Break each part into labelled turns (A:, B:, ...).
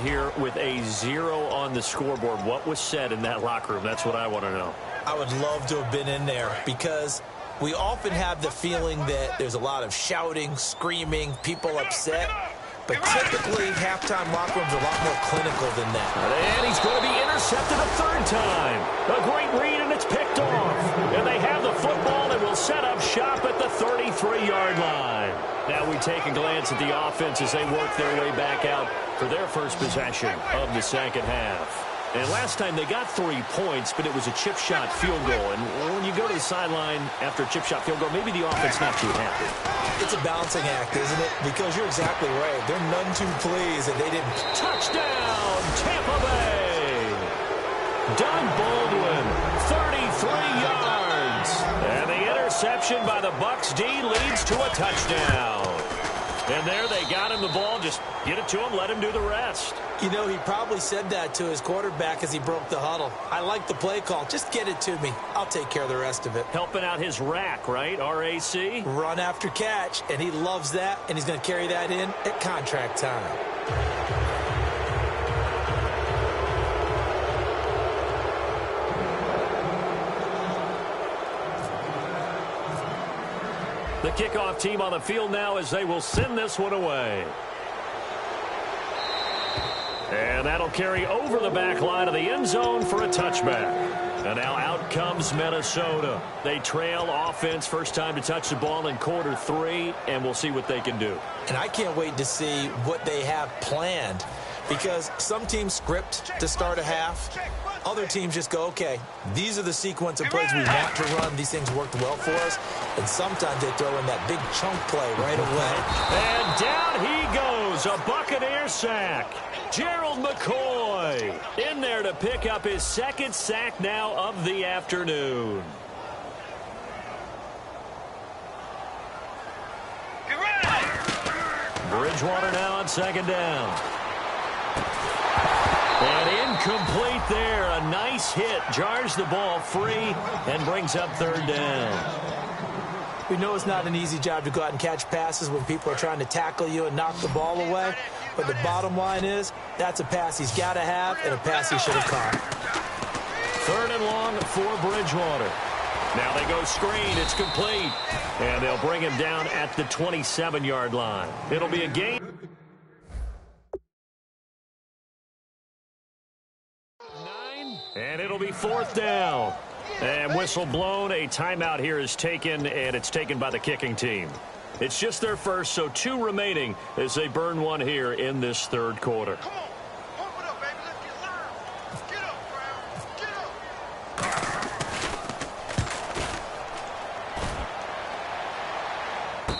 A: Here with a 0 on the scoreboard. What was said in that locker room? That's what I want to know.
B: I would love to have been in there because we often have the feeling that there's a lot of shouting, screaming, people upset. But typically, halftime locker rooms are a lot more clinical than that.
A: And he's going to be intercepted a third time. A great read, and it's picked off. And they have the football and will set up shop at the 33-yard line. Now we take a glance at the offense as they work their way back out for their first possession of the second half. And last time they got 3 points, but it was a chip shot field goal. And when you go to the sideline after a chip shot field goal, maybe the offense not too happy.
B: It's a balancing act, isn't it? Because you're exactly right. They're none too pleased that they didn't.
A: Touchdown, Tampa Bay. Doug Baldwin, 33 yards. And the interception by the Bucs D leads to a touchdown. And there they got him the ball. Just get it to him, let him do the rest.
B: You know, he probably said that to his quarterback as he broke the huddle. I like the play call. Just get it to me. I'll take care of the rest of it.
A: Helping out his rack, right? RAC?
B: Run after catch, and he loves that, and he's going to carry that in at contract time.
A: The kickoff team on the field now as they will send this one away. And that'll carry over the back line of the end zone for a touchback. And now out comes Minnesota. They trail offense, first time to touch the ball in quarter 3, and we'll see what they can do.
B: And I can't wait to see what they have planned, because some teams script to start a half. Other teams just go, okay, these are the sequence of plays we want to run. These things worked well for us. And sometimes they throw in that big chunk play right away.
A: And down he goes, a Buccaneer sack. Gerald McCoy in there to pick up his second sack now of the afternoon. Bridgewater now on second down. And incomplete there. A nice hit. Jars the ball free and brings up third down.
B: We know it's not an easy job to go out and catch passes when people are trying to tackle you and knock the ball away. But the bottom line is that's a pass he's got to have and a pass he should have caught.
A: Third and long for Bridgewater. Now they go screen. It's complete. And they'll bring him down at the 27-yard line. It'll be a gain. And it'll be fourth down. And whistle blown. A timeout here is taken, and it's taken by the kicking team. It's just their first, so 2 remaining as they burn one here in this third quarter.
C: Come on. Pump it up, baby. Let's get served. Get up, Brown. Get up.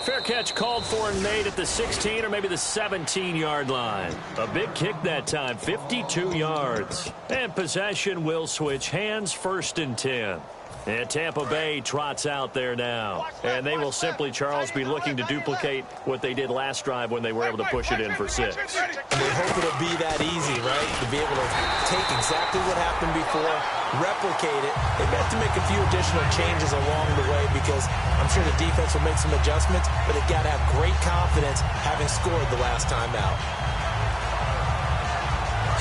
A: Fair catch called for and made at the 16 or maybe the 17-yard line. A big kick that time, 52 yards. And possession will switch hands, first and 10. And Tampa Bay trots out there now. And they will simply, Charles, be looking to duplicate what they did last drive when they were able to push it in for 6.
B: And they hope it'll be that easy, right? To be able to take exactly what happened before, replicate it. They have to make a few additional changes along the way because I'm sure the defense will make some adjustments, but they've got to have great confidence having scored the last time out.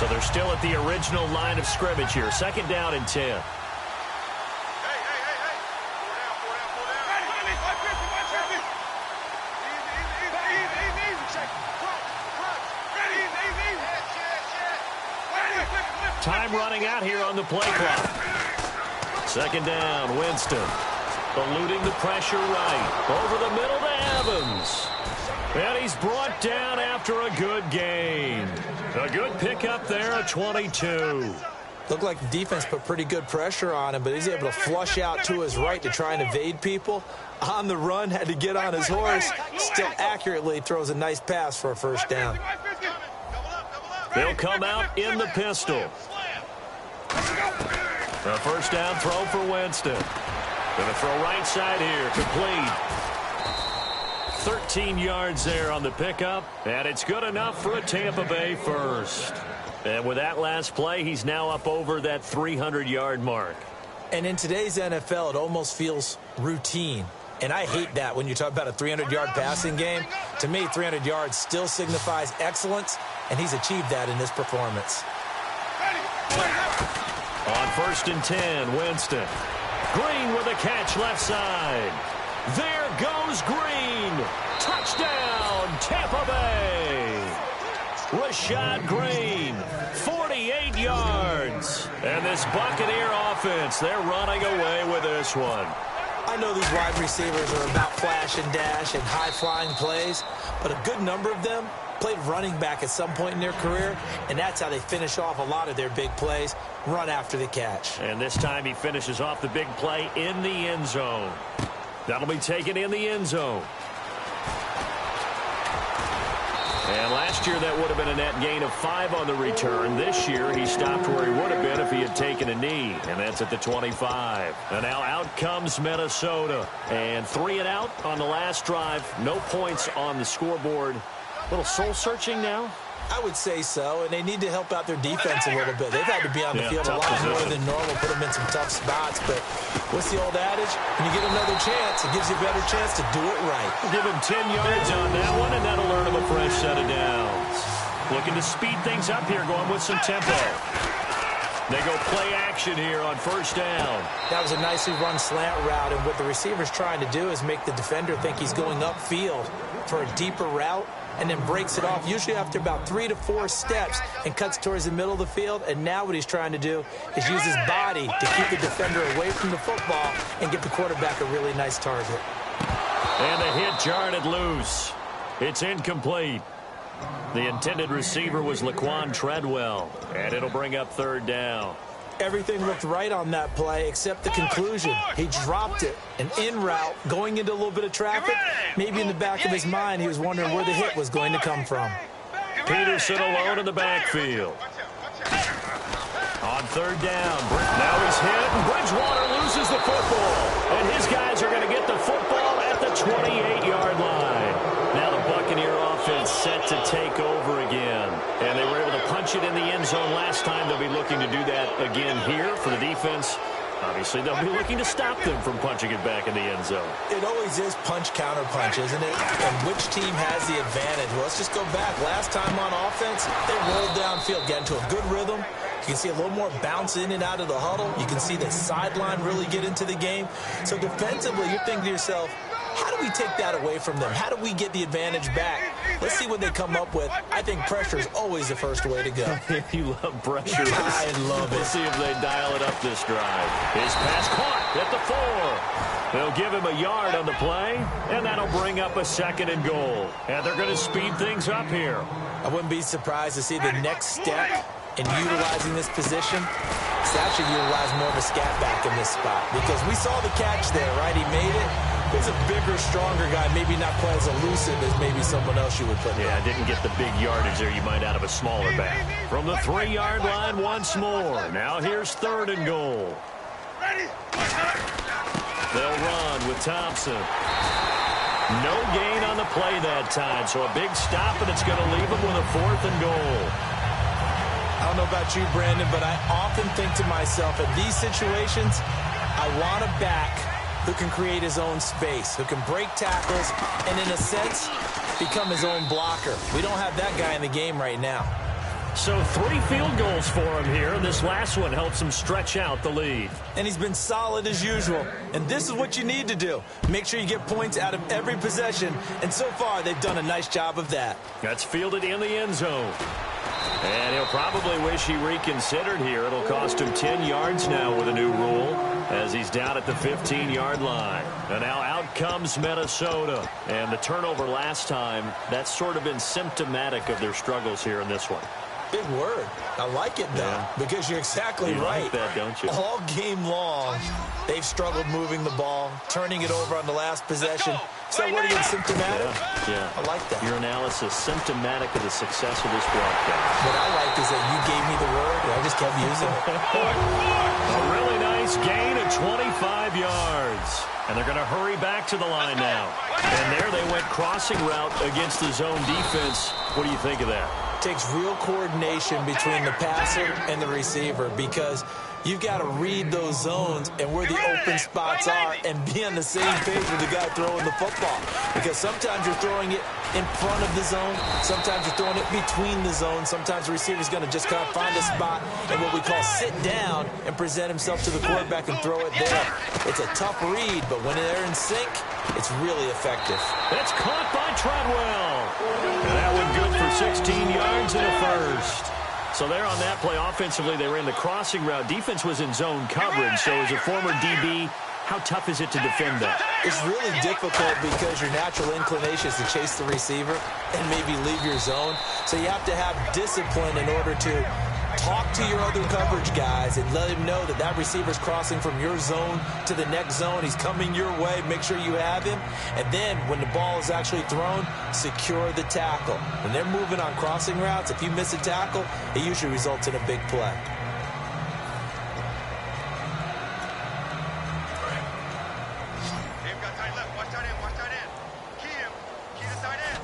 A: So they're still at the original line of scrimmage here. Second down and 10. Time running out here on the play clock. Second down, Winston. Eluding the pressure right. Over the middle to Evans. And he's brought down after a good gain. A good pickup there at 22.
B: Looked like the defense put pretty good pressure on him, but he's able to flush out to his right to try and evade people. On the run, had to get on his horse. Still accurately throws a nice pass for a first down.
A: They'll come out in the pistol. A first down throw for Winston. Going to throw right side here, complete. 13 yards there on the pickup, and it's good enough for a Tampa Bay first. And with that last play, he's now up over that 300-yard mark.
B: And in today's NFL, it almost feels routine. And I hate that when you talk about a 300-yard passing game. To me, 300 yards still signifies excellence, and he's achieved that in this performance.
A: On 1st and 10, Winston. Green with a catch left side. There goes Green. Touchdown, Tampa Bay. Rashad Green, 48 yards. And this Buccaneer offense, they're running away with this one.
B: I know these wide receivers are about flash and dash and high-flying plays, but a good number of them played running back at some point in their career, and that's how they finish off a lot of their big plays, run after the catch.
A: And this time he finishes off the big play in the end zone. That'll be taken in the end zone. And last year that would have been a net gain of 5 on the return. This year he stopped where he would have been if he had taken a knee, and that's at the 25. And now out comes Minnesota. And 3 and out on the last drive. No points on the scoreboard. A little soul-searching now?
B: I would say so, and they need to help out their defense a little bit. They've had to be on the field a lot more than normal, put them in some tough spots. But what's the old adage? When you get another chance, it gives you a better chance to do it right.
A: Give him 10 yards on that one, and that'll earn him a fresh set of downs. Looking to speed things up here, going with some tempo. They go play action here on 1st down.
B: That was a nicely run slant route, and what the receiver's trying to do is make the defender think he's going upfield for a deeper route, and then breaks it off, usually after about 3 to 4 steps, and cuts towards the middle of the field. And now what he's trying to do is use his body to keep the defender away from the football and get the quarterback a really nice target.
A: And the hit jarred loose. It's incomplete. The intended receiver was Laquan Treadwell, and it'll bring up 3rd down.
B: Everything looked right on that play except the conclusion. He dropped it, an in route, going into a little bit of traffic. Maybe in the back of his mind, he was wondering where the hit was going to come from.
A: Peterson alone in the backfield. On 3rd down, now he's hit, and Bridgewater loses the football. And his guys are going to get the football at the 28-yard line. Now the Buccaneer offense set to take over again. And they were able to punch it in the end zone last time. They'll be looking to do that again here for the defense. Obviously, they'll be looking to stop them from punching it back in the end zone.
B: It always is punch-counter-punch, isn't it? And which team has the advantage? Well, let's just go back. Last time on offense, they rolled downfield, get into a good rhythm. You can see a little more bounce in and out of the huddle. You can see the sideline really get into the game. So defensively, you're thinking to yourself, how do we take that away from them? How do we get the advantage back? Let's see what they come up with. I think pressure is always the first way to go.
A: You love pressure.
B: I love it.
A: Let's see if they dial it up this drive. His pass caught at the 4. They'll give him a yard on the play, and that'll bring up a 2nd and goal. And they're going to speed things up here.
B: I wouldn't be surprised to see the next step in utilizing this position. It's actually utilized more of a scat back in this spot because we saw the catch there, right? He made it. He's a bigger, stronger guy, maybe not quite as elusive as maybe someone else you would put in.
A: Yeah, didn't get the big yardage there you might out of a smaller back. From the 3-yard line once more. Now here's 3rd and goal. They'll run with Thompson. No gain on the play that time, so a big stop, and it's going to leave them with a 4th and goal.
B: I don't know about you, Brandon, but I often think to myself, in these situations, I want a back who can create his own space, who can break tackles, and in a sense, become his own blocker. We don't have that guy in the game right now.
A: So 3 field goals for him here, and this last one helps him stretch out the lead.
B: And he's been solid as usual. And this is what you need to do. Make sure you get points out of every possession, and so far they've done a nice job of that.
A: That's fielded in the end zone. And he'll probably wish he reconsidered here. It'll cost him 10 yards now with a new rule as he's down at the 15-yard line. And now out comes Minnesota. And the turnover last time, that's sort of been symptomatic of their struggles here in this one.
B: Big word. I like it, though, because you're exactly right.
A: You like that, don't you?
B: All game long, they've struggled moving the ball, turning it over on the last possession. Is that word again, symptomatic?
A: Yeah.
B: I like that.
A: Your analysis, symptomatic of the success of this broadcast.
B: What I like is that you gave me the word, and I just kept using it.
A: A really nice gain of 25 yards. And they're going to hurry back to the line now. And there they went crossing route against the zone defense. What do you think of that?
B: Takes real coordination between the passer and the receiver because You've got to read those zones and where the open spots are and be on the same page with the guy throwing the football. Because sometimes you're throwing it in front of the zone. Sometimes you're throwing it between the zones. Sometimes the receiver's going to just kind of find a spot and what we call sit down and present himself to the quarterback and throw it there. It's a tough read, but when they're in sync, it's really effective.
A: That's caught by Treadwell. And that one good for 16 yards and a first. So there on that play, offensively, they ran the crossing route. Defense was in zone coverage. So as a former DB, how tough is it to defend that?
B: It's really difficult because your natural inclination is to chase the receiver and maybe leave your zone. So you have to have discipline in order to talk to your other coverage guys and let him know that that receiver's crossing from your zone to the next zone. He's coming your way. Make sure you have him. And then when the ball is actually thrown, secure the tackle. When they're moving on crossing routes, if you miss a tackle, it usually results in a big play.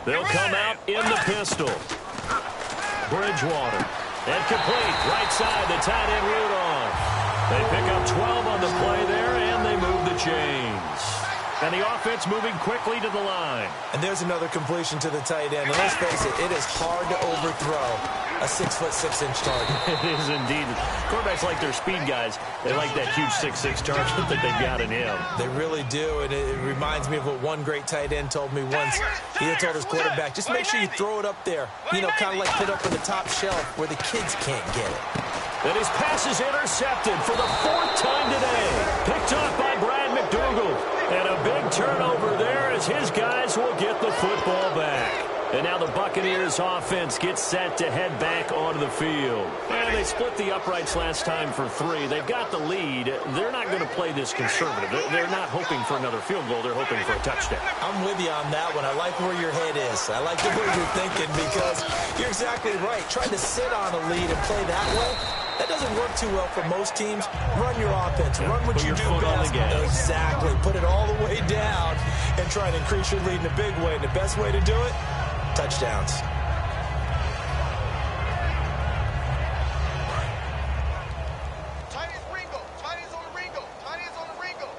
A: They'll come out in the pistol. Bridgewater. And complete. Right side, the tight end Rudolph. They pick up 12 on the play there, and they move the chains. And the offense moving quickly to the line.
B: And there's another completion to the tight end. And let's face it, it is hard to overthrow a 6'6" target.
A: It is indeed. Quarterbacks like their speed guys. They like that huge 6'6" target that they've got in him.
B: They really do, and it reminds me of what one great tight end told me once. He had told his quarterback, just make sure you throw it up there. You know, kind of like put up on the top shelf where the kids can't get it.
A: And his pass is intercepted for the 4th time today. Picked off by Brad McDougal. And a big turnover there as his guys will get the football back. And now the Buccaneers offense gets set to head back onto the field. And they split the uprights last time for 3. They've got the lead. They're not going to play this conservative. They're not hoping for another field goal. They're hoping for a touchdown.
B: I'm with you on that one. I like where your head is. I like the way you're thinking because you're exactly right. Trying to sit on a lead and play that way, that doesn't work too well for most teams. Run your offense. Run what you do best. Exactly. Put it all the way down and try and increase your lead in a big way. And the best way to do it, touchdowns.
C: Chinese Ringo. Chinese on the Ringo. Chinese on the Ringo.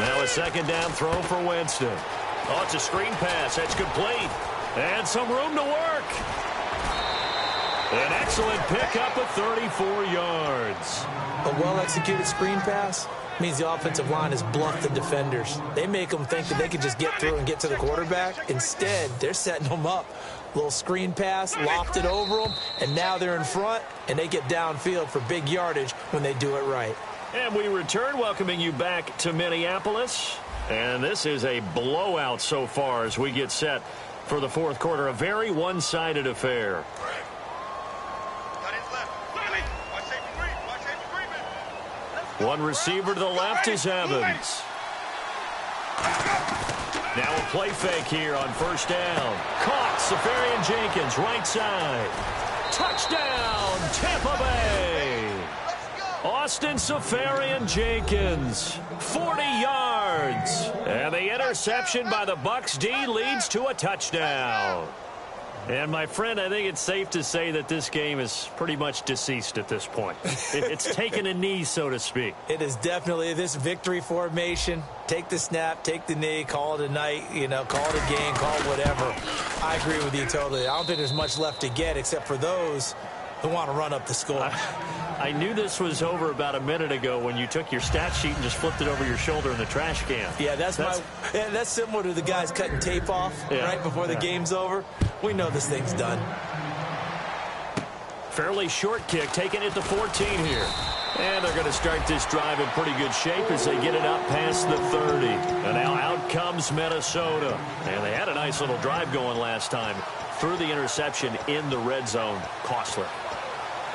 A: Now a second down throw for Winston. Oh, it's a screen pass. That's complete. And some room to work. An excellent pickup of 34 yards.
B: A well-executed screen pass means the offensive line has bluffed the defenders. They make them think that they can just get through and get to the quarterback. Instead, they're setting them up. Little screen pass, lofted over them, and now they're in front, and they get downfield for big yardage when they do it right.
A: And we return, welcoming you back to Minneapolis. And this is a blowout so far as we get set for the 4th quarter. A very one-sided affair. One receiver to the left is Evans. Now a play fake here on 1st down. Caught, Safarian Jenkins, right side. Touchdown, Tampa Bay. Austin Safarian Jenkins, 40 yards. And the interception by the Bucs D leads to a touchdown. And, my friend, I think it's safe to say that this game is pretty much deceased at this point. It's taken a knee, so to speak.
B: It is definitely this victory formation. Take the snap, take the knee, call it a night, call it a game, call it whatever. I agree with you totally. I don't think there's much left to get except for those who want to run up the score.
A: I knew this was over about a minute ago when you took your stat sheet and just flipped it over your shoulder in the trash can.
B: Yeah, that's similar to the guys cutting tape off right before the game's over. We know this thing's done.
A: Fairly short kick, taking it to 14 here. And they're going to start this drive in pretty good shape as they get it up past the 30. And now out comes Minnesota. And they had a nice little drive going last time. Threw the interception in the red zone. Costly.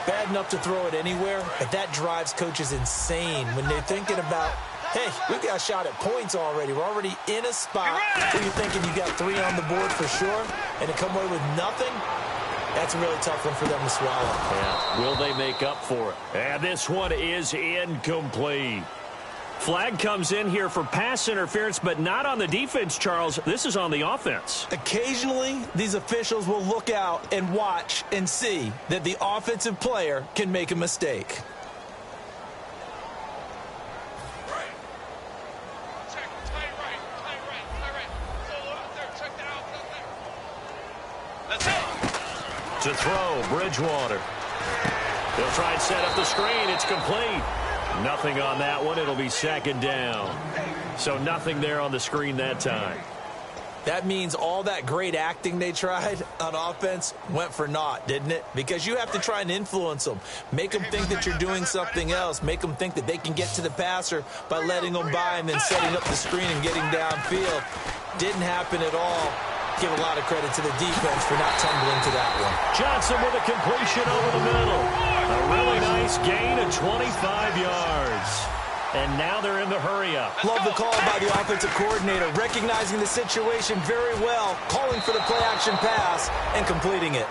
B: Bad enough to throw it anywhere, but that drives coaches insane when they're thinking about, hey, we've got a shot at points already. We're already in a spot where you're thinking you got 3 on the board for sure, and to come away with nothing, that's a really tough one for them to swallow.
A: Yeah. Will they make up for it? And this one is incomplete. Flag comes in here for pass interference, but not on the defense, Charles. This is on the offense.
B: Occasionally, these officials will look out and watch and see that the offensive player can make a mistake.
A: To throw, Bridgewater. He'll try and set up the screen. It's complete. Nothing on that one. It'll be second down. So nothing there on the screen that time.
B: That means all that great acting they tried on offense went for naught, didn't it? Because you have to try and influence them. Make them think that you're doing something else. Make them think that they can get to the passer by letting them by and then setting up the screen and getting downfield. Didn't happen at all. Give a lot of credit to the defense for not tumbling to that one.
A: Johnson with a completion over the middle. A really nice gain of 25 yards. And now they're in the hurry-up.
B: Love the call by the offensive coordinator, recognizing the situation very well, calling for the play-action pass, and completing it.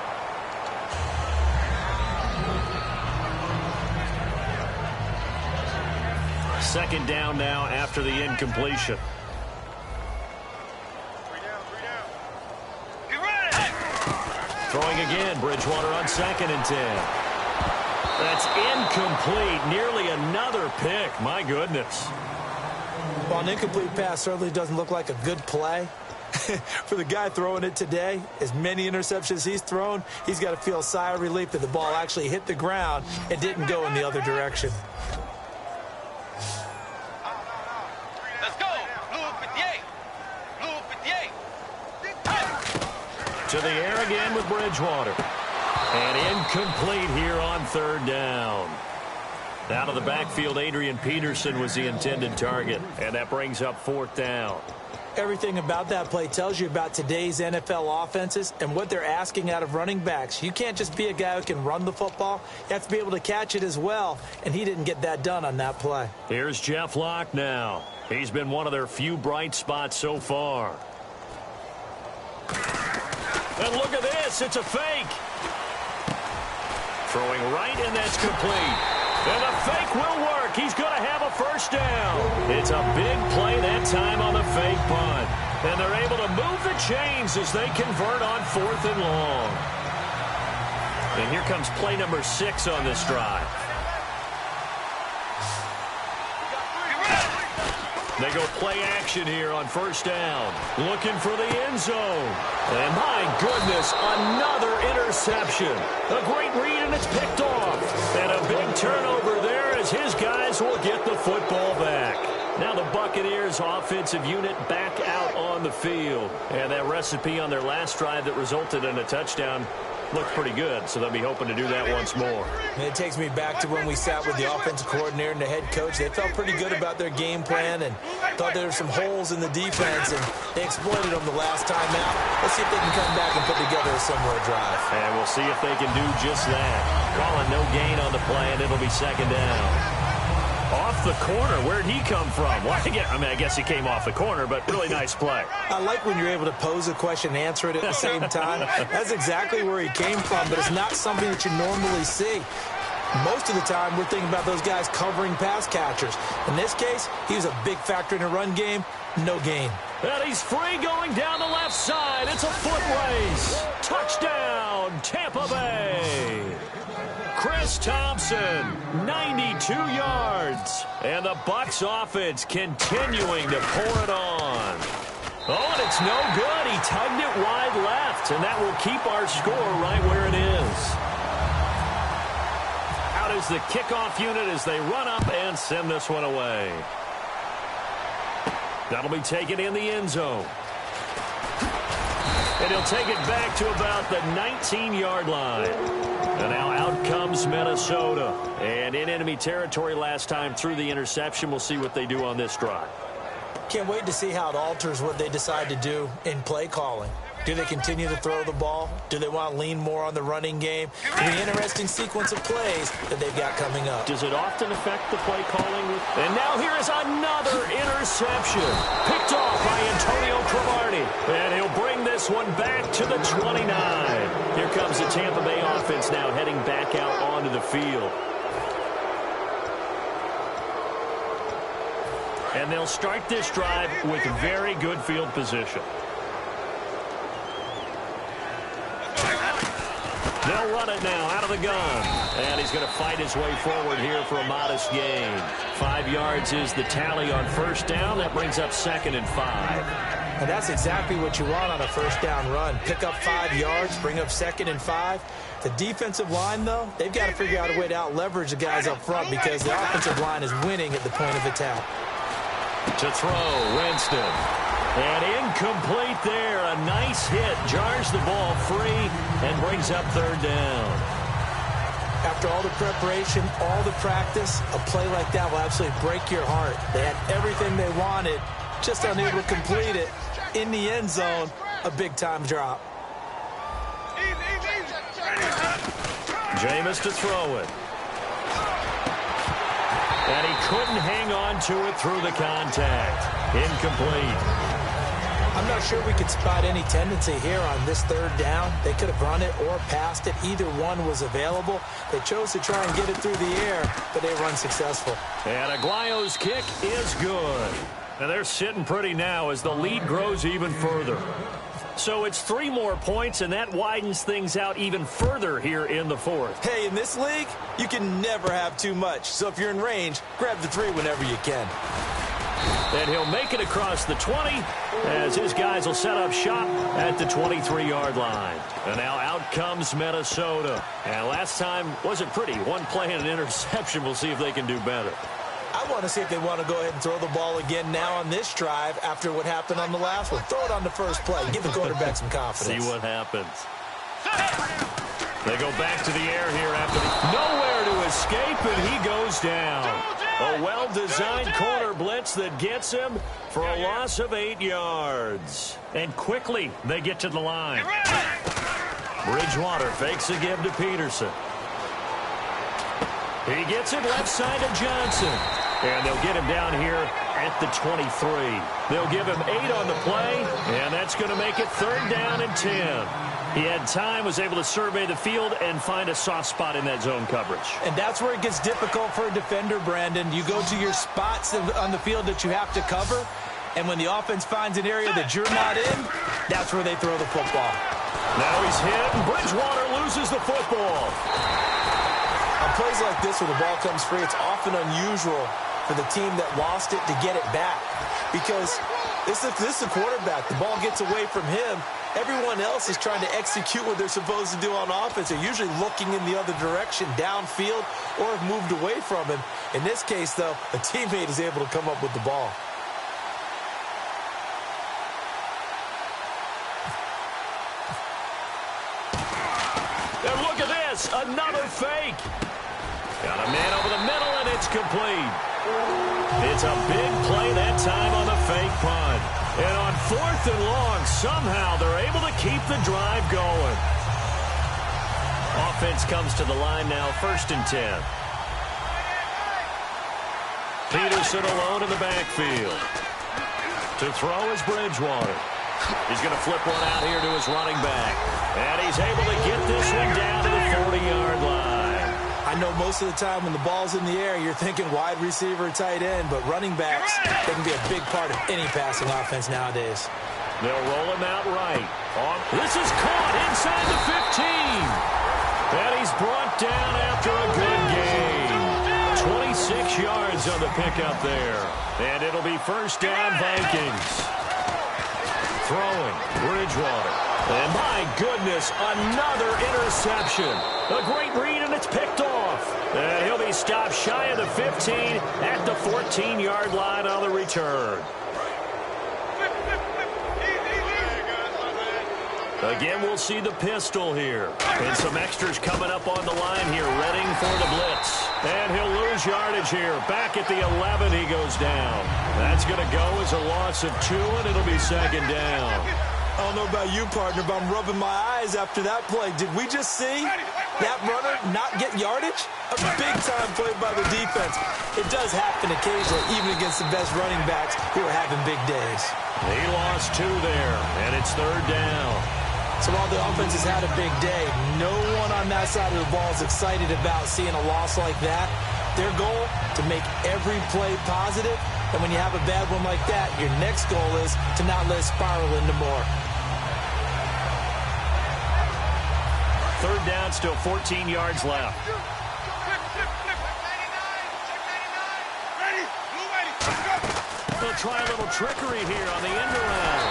A: Second down now after the incompletion. Throwing again, Bridgewater on 2nd and 10. That's incomplete. Nearly another pick. My goodness.
B: Well, an incomplete pass certainly doesn't look like a good play. For the guy throwing it today, as many interceptions he's thrown, he's got to feel a sigh of relief that the ball actually hit the ground and didn't go in the other direction.
C: Let's go. Blue 58. Blue 58.
A: To the air again with Bridgewater. And incomplete here on 3rd down. Out of the backfield, Adrian Peterson was the intended target. And that brings up 4th down.
B: Everything about that play tells you about today's NFL offenses and what they're asking out of running backs. You can't just be a guy who can run the football. You have to be able to catch it as well. And he didn't get that done on that play.
A: Here's Jeff Locke now. He's been one of their few bright spots so far. And look at this. It's a fake. Throwing right, and that's complete. And the fake will work. He's going to have a 1st down. It's a big play that time on the fake punt. And they're able to move the chains as they convert on 4th and long. And here comes play number 6 on this drive. They go play action here on 1st down. Looking for the end zone. And my goodness, another interception. A great read, and it's picked off. And a big turnover there as his guys will get the football back. Now the Buccaneers offensive unit back out on the field. And that recipe on their last drive that resulted in a touchdown looked pretty good, so they'll be hoping to do that once more.
B: And it takes me back to when we sat with the offensive coordinator and the head coach. They felt pretty good about their game plan and thought there were some holes in the defense, and they exploited them the last time out. Let's see if they can come back and put together a similar drive.
A: And we'll see if they can do just that. Calling no gain on the play, and it'll be 2nd down. Off the corner. Where'd he come from? Well, I guess he came off the corner, but really nice play.
B: I like when you're able to pose a question and answer it at the same time. That's exactly where he came from, but it's not something that you normally see. Most of the time, we're thinking about those guys covering pass catchers. In this case, he was a big factor in the run game. No gain.
A: And he's free going down the left side. It's a foot race. Touchdown, Tampa Bay. Chris Thompson, 92 yards. And the Bucs offense continuing to pour it on. Oh, and it's no good. He tugged it wide left, and that will keep our score right where it is. Out is the kickoff unit as they run up and send this one away. That'll be taken in the end zone. And he'll take it back to about the 19-yard line. And now out comes Minnesota. And in enemy territory last time through the interception. We'll see what they do on this drive.
B: Can't wait to see how it alters what they decide to do in play calling. Do they continue to throw the ball? Do they want to lean more on the running game? An interesting sequence of plays that they've got coming up.
A: Does it often affect the play calling? And now here is another interception. Picked off by Antonio Cromartie. And he'll bring this one back to the 29. Here comes the Tampa Bay offense now heading back out onto the field. And they'll start this drive with very good field position. They'll run it now out of the gun. And he's going to fight his way forward here for a modest gain. 5 yards is the tally on first down. That brings up 2nd and 5.
B: And that's exactly what you want on a first down run. Pick up 5 yards, bring up 2nd and 5. The defensive line, though, they've got to figure out a way to out-leverage the guys up front because the offensive line is winning at the point of attack.
A: To throw, Winston. And incomplete there. A nice hit. Jars the ball free and brings up 3rd down.
B: After all the preparation, all the practice, a play like that will absolutely break your heart. They had everything they wanted, just unable to complete it. In the end zone, a big-time drop.
A: Jameis to throw it. And he couldn't hang on to it through the contact. Incomplete.
B: I'm not sure we could spot any tendency here on this 3rd down. They could have run it or passed it. Either one was available. They chose to try and get it through the air, but they were unsuccessful.
A: And Aguayo's kick is good. And they're sitting pretty now as the lead grows even further. So it's 3 more points, and that widens things out even further here in the 4th.
B: Hey, in this league, you can never have too much. So if you're in range, grab the 3 whenever you can.
A: And he'll make it across the 20 as his guys will set up shop at the 23-yard line. And now out comes Minnesota. And last time wasn't pretty. One play and an interception. We'll see if they can do better.
B: I want to see if they want to go ahead and throw the ball again now on this drive after what happened on the last one. Throw it on the first play. Give the quarterback some confidence.
A: See what happens. They go back to the air here after nowhere to escape, and he goes down. A well-designed corner blitz that gets him for a loss of 8 yards. And quickly, they get to the line. Bridgewater fakes a give to Peterson. He gets it left side to Johnson. And they'll get him down here at the 23. They'll give him 8 on the play, and that's going to make it 3rd down and 10. He had time, was able to survey the field and find a soft spot in that zone coverage.
B: And that's where it gets difficult for a defender, Brandon. You go to your spots on the field that you have to cover, and when the offense finds an area that you're not in, that's where they throw the football.
A: Now he's hit, and Bridgewater loses the football.
B: On plays like this where the ball comes free, it's often unusual for the team that lost it to get it back. Because this is a quarterback. The ball gets away from him. Everyone else is trying to execute what they're supposed to do on offense. They're usually looking in the other direction, downfield, or have moved away from him. In this case, though, a teammate is able to come up with the ball.
A: And look at this, another fake. Got a man over the middle, and it's complete. It's a big play that time on the fake punt. And on 4th and long, somehow they're able to keep the drive going. Offense comes to the line now, 1st and 10. Peterson alone in the backfield. To throw is Bridgewater. He's going to flip one out here to his running back. And he's able to get this one down to the 40-yard line.
B: I know most of the time when the ball's in the air, you're thinking wide receiver, tight end, but running backs, they can be a big part of any passing offense nowadays.
A: They'll roll him out right. This is caught inside the 15. And he's brought down after a good game. 26 yards on the pickup there. And it'll be 1st down Vikings. Throwing, Bridgewater. And my goodness, another interception. A great read, and it's picked off. And he'll be stopped shy of the 15 at the 14-yard line on the return. Again, we'll see the pistol here. And some extras coming up on the line here, readying for the blitz. And he'll lose yardage here. Back at the 11, he goes down. That's going to go as a loss of 2, and it'll be 2nd down.
B: I don't know about you, partner, but I'm rubbing my eyes after that play. Did we just see that runner not get yardage? A big-time play by the defense. It does happen occasionally, even against the best running backs who are having big days.
A: He lost 2 there, and it's 3rd down.
B: So while the offense has had a big day, no one on that side of the ball is excited about seeing a loss like that. Their goal, to make every play positive And when you have a bad one like that, your next goal is to not let it spiral into more.
A: Third down, still 14 yards left. They'll try a little trickery here on the end around.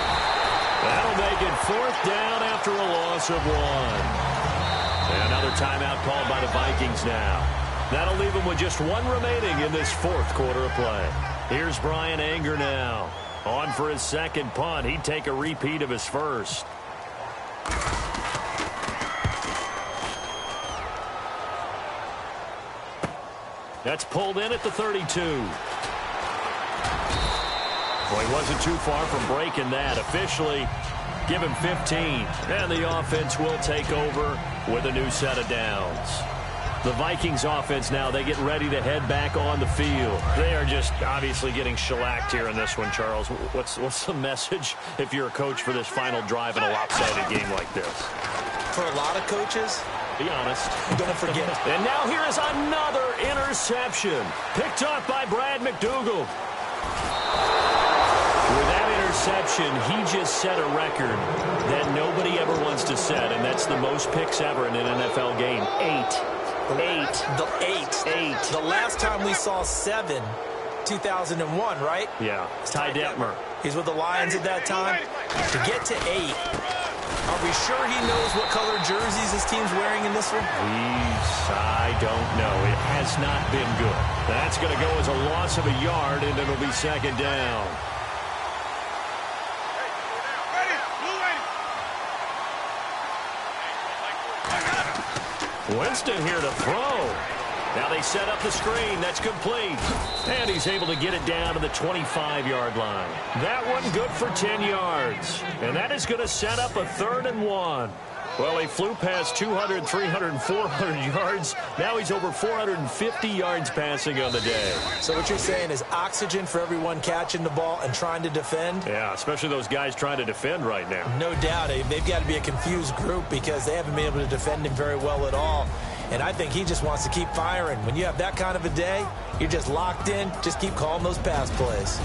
A: That'll make it fourth down after a loss of 1. And another timeout called by the Vikings now. That'll leave them with just 1 remaining in this fourth quarter of play. Here's Brian Anger now. On for his second punt. He'd take a repeat of his first. That's pulled in at the 32. Well, he wasn't too far from breaking that. Officially, give him 15. And the offense will take over with a new set of downs. The Vikings offense now, they get ready to head back on the field. They are just obviously getting shellacked here in this one, Charles. What's the message if you're a coach for this final drive in a lopsided game like this?
B: For a lot of coaches,
A: be honest,
B: I'm going to forget.
A: And now here is another interception. Picked off by Brad McDougald. With that interception, he just set a record that nobody ever wants to set, and that's the most picks ever in an NFL game. 8. The last time we saw 7, 2001, right? Yeah, Ty Detmer.
B: He's with the Lions at that time. To get to 8, are we sure he knows what color jerseys his team's wearing in this one?
A: I don't know. It has not been good. That's going to go as a loss of a yard, and it'll be second down. Winston here to throw. Now they set up the screen. That's complete. And he's able to get it down to the 25-yard line. That one good for 10 yards. And that is going to set up a 3rd and 1. Well, he flew past 200, 300, 400 yards. Now he's over 450 yards passing on the day.
B: So what you're saying is oxygen for everyone catching the ball and trying to defend?
A: Yeah, especially those guys trying to defend right now.
B: No doubt. They've got to be a confused group because they haven't been able to defend him very well at all. And I think he just wants to keep firing. When you have that kind of a day, you're just locked in. Just keep calling those pass plays.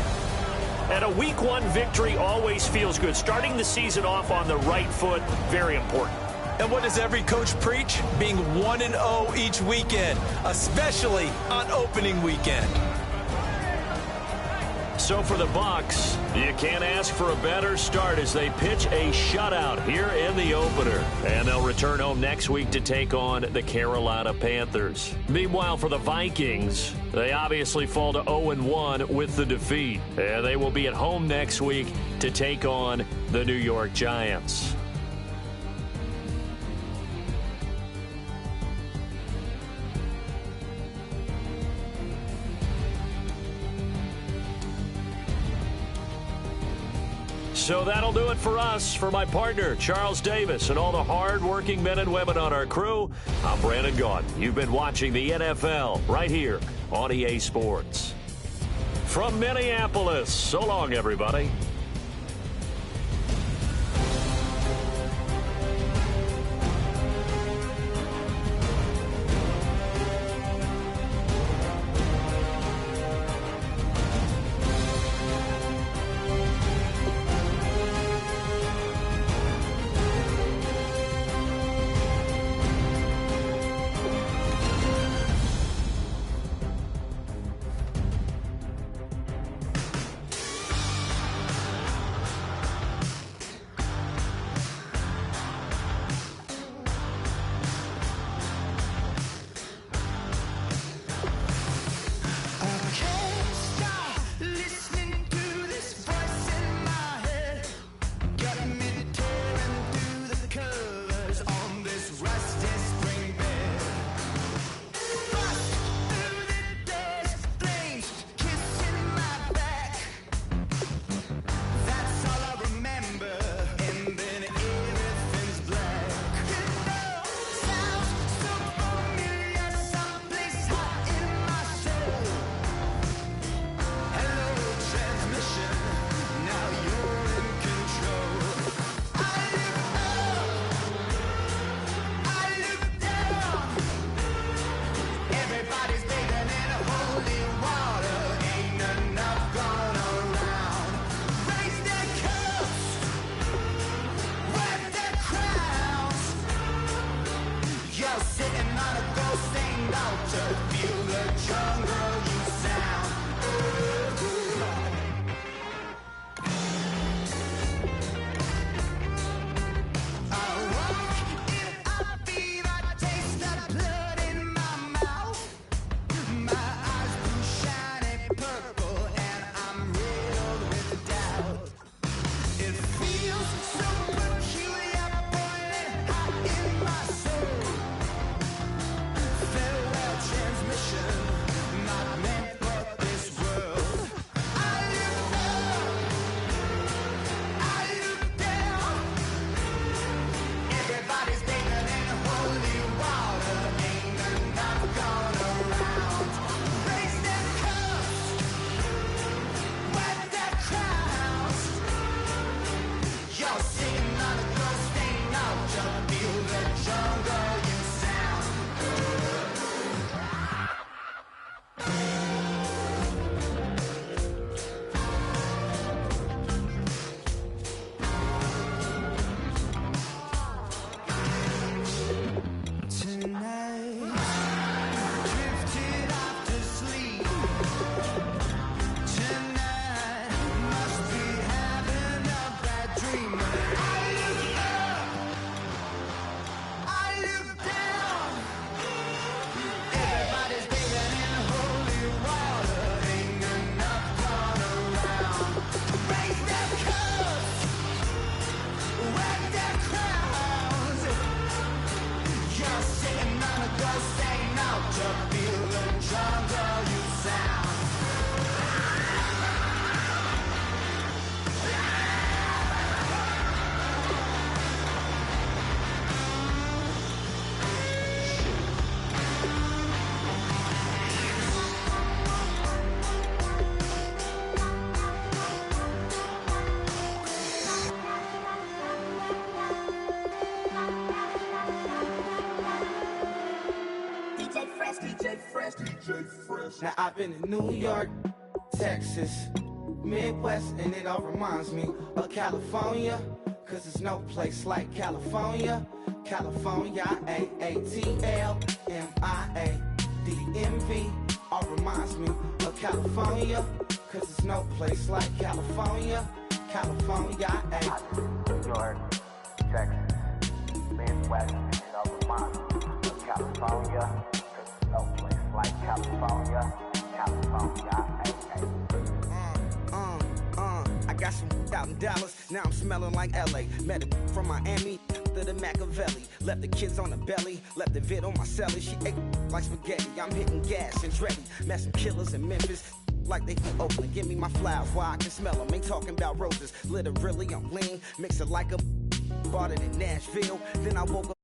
A: And a Week 1 victory always feels good. Starting the season off on the right foot, very important.
B: And what does every coach preach? Being 1-0 each weekend, especially on opening weekend.
A: So for the Bucs, you can't ask for a better start as they pitch a shutout here in the opener. And they'll return home next week to take on the Carolina Panthers. Meanwhile, for the Vikings, they obviously fall to 0-1 with the defeat. And they will be at home next week to take on the New York Giants. So that'll do it for us. For my partner, Charles Davis, and all the hard-working men and women on our crew, I'm Brandon Gaudin. You've been watching the NFL right here on EA Sports. From Minneapolis, so long, everybody.
D: Now I've been in New York, Texas, Midwest, and it all reminds me of California, cause there's no place like California. California, AATLMIA-DMV, all reminds me of California, cause there's no place like California. California,
E: New York, Texas, Midwest, and it all reminds me of California, cause there's no place like California. California,
D: I got some out in Dallas, now I'm smelling like LA. Met it from Miami to the Machiavelli. Left the kids on the belly, left the vid on my celly. She ate like spaghetti, I'm hitting gas and Dreddy. Met some killers in Memphis, like they from Oakland. Give me my flowers while I can smell them. Ain't talking about roses, literally I'm lean. Mix it like a bought it in Nashville. Then I woke up